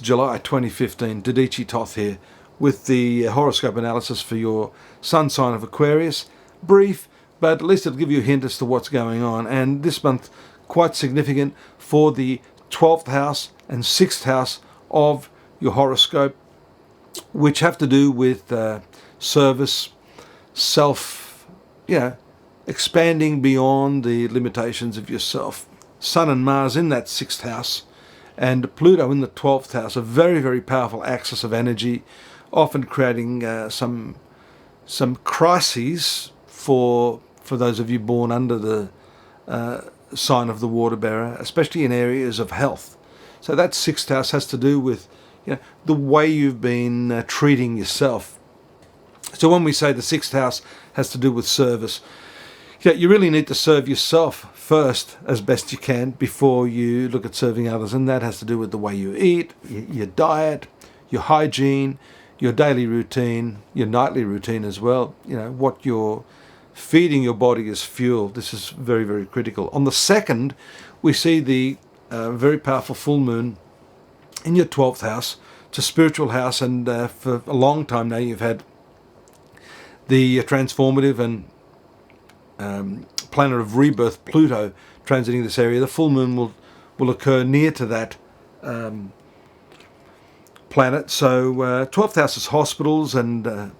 July 2015, Dadhichi Toth here with the horoscope analysis for your sun sign of Aquarius. Brief, but at least it'll give you a hint as to what's going on. And this month, quite significant for the 12th house and 6th house of your horoscope, which have to do with service, self, expanding beyond the limitations of yourself. Sun and Mars in that 6th house and Pluto in the 12th house, a very, very powerful axis of energy, often creating some crises for those of you born under the sign of the water bearer, especially in areas of health. So that 6th house has to do with the way you've been treating yourself. So when we say the 6th house has to do with service, you really need to serve yourself first as best you can before you look at serving others. And that has to do with the way you eat, your diet, your hygiene, your daily routine, your nightly routine as well. What you're feeding your body as fuel. This is very, very critical. On the 2nd, we see the very powerful full moon in your 12th house. It's a spiritual house, and for a long time now you've had the transformative and planet of rebirth, Pluto, transiting this area. The full moon will occur near to that planet. So 12th house is hospitals and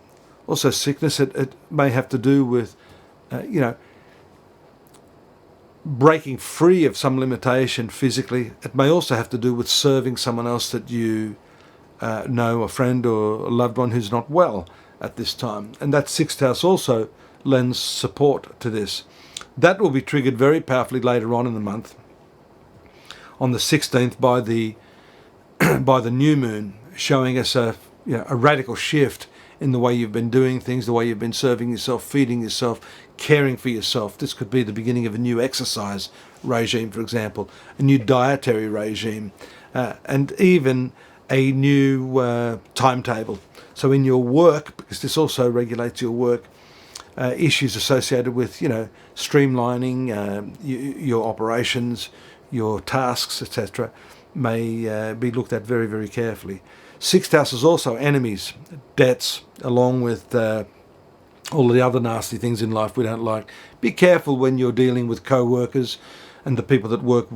also sickness. It may have to do with, breaking free of some limitation physically. It may also have to do with serving someone else that you know, a friend or a loved one who's not well at this time. And that 6th house also lends support to this. That will be triggered very powerfully later on in the month, on the 16th, by the by the new moon, showing us a radical shift in the way you've been doing things, the way you've been serving yourself, feeding yourself, caring for yourself. This could be the beginning of a new exercise regime, for example, a new dietary regime, and even a new timetable. So in your work, because this also regulates your work, issues associated with, streamlining your operations, your tasks, etc., may be looked at very, very carefully. 6th house is also enemies, debts, along with all the other nasty things in life we don't like. Be careful when you're dealing with co-workers and the people that work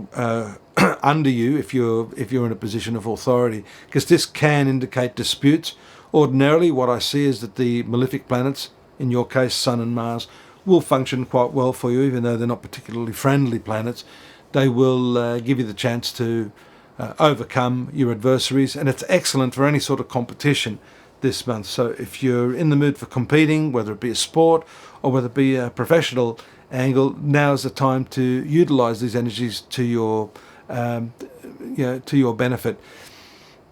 under you, if you're in a position of authority, because this can indicate disputes. Ordinarily, what I see is that the malefic planets, in your case Sun and Mars, will function quite well for you, even though they're not particularly friendly planets. They will give you the chance to overcome your adversaries, and it's excellent for any sort of competition this month. So if you're in the mood for competing, whether it be a sport or whether it be a professional angle, now's the time to utilize these energies to your benefit.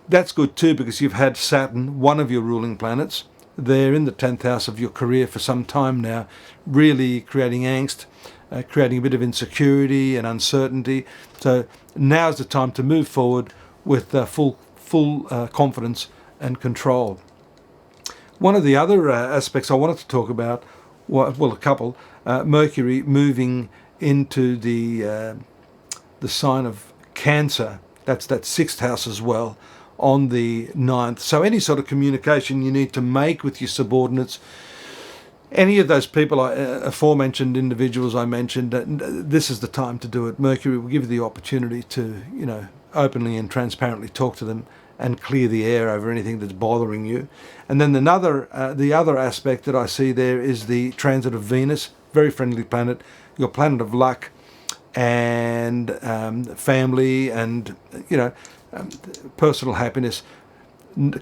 That's good too, because you've had Saturn, one of your ruling planets, there in the 10th house of your career for some time now, really creating angst, creating a bit of insecurity and uncertainty. So now's the time to move forward with full confidence and control. One of the other aspects I wanted to talk about, a couple, Mercury moving into the sign of Cancer. That's that 6th house as well, on the 9th. So any sort of communication you need to make with your subordinates, any of those people, aforementioned individuals I mentioned, this is the time to do it. Mercury will give you the opportunity to, openly and transparently talk to them and clear the air over anything that's bothering you. And then the other aspect that I see there is the transit of Venus, very friendly planet, your planet of luck and family and, personal happiness.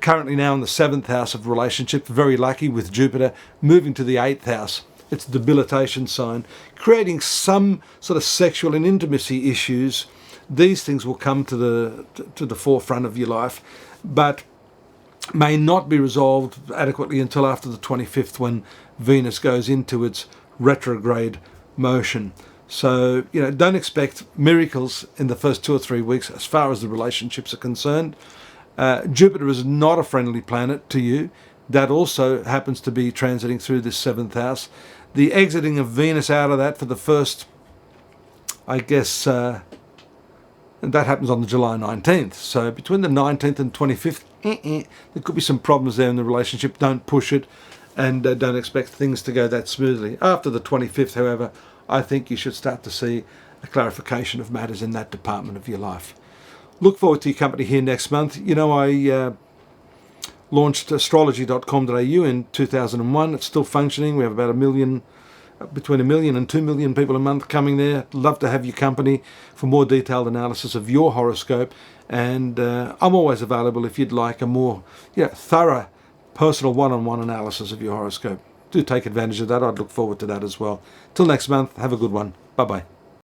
Currently now in the 7th house of relationships, very lucky with Jupiter moving to the 8th house. It's a debilitation sign, creating some sort of sexual and intimacy issues. These things will come to the forefront of your life, but may not be resolved adequately until after the 25th, when Venus goes into its retrograde motion. So, don't expect miracles in the first 2 or 3 weeks as far as the relationships are concerned. Jupiter is not a friendly planet to you. That also happens to be transiting through this 7th house. The exiting of Venus out of that for the first, And that happens on the July 19th. So between the 19th and 25th, there could be some problems there in the relationship. Don't push it, and don't expect things to go that smoothly. After the 25th, however, I think you should start to see a clarification of matters in that department of your life. Look forward to your company here next month. You know, I launched astrology.com.au in 2001. It's still functioning. We have about between 1 million and 2 million people a month coming there. Love to have your company for more detailed analysis of your horoscope. And I'm always available if you'd like a more thorough personal one-on-one analysis of your horoscope. Do take advantage of that. I'd look forward to that as well. Till next month, have a good one. Bye-bye.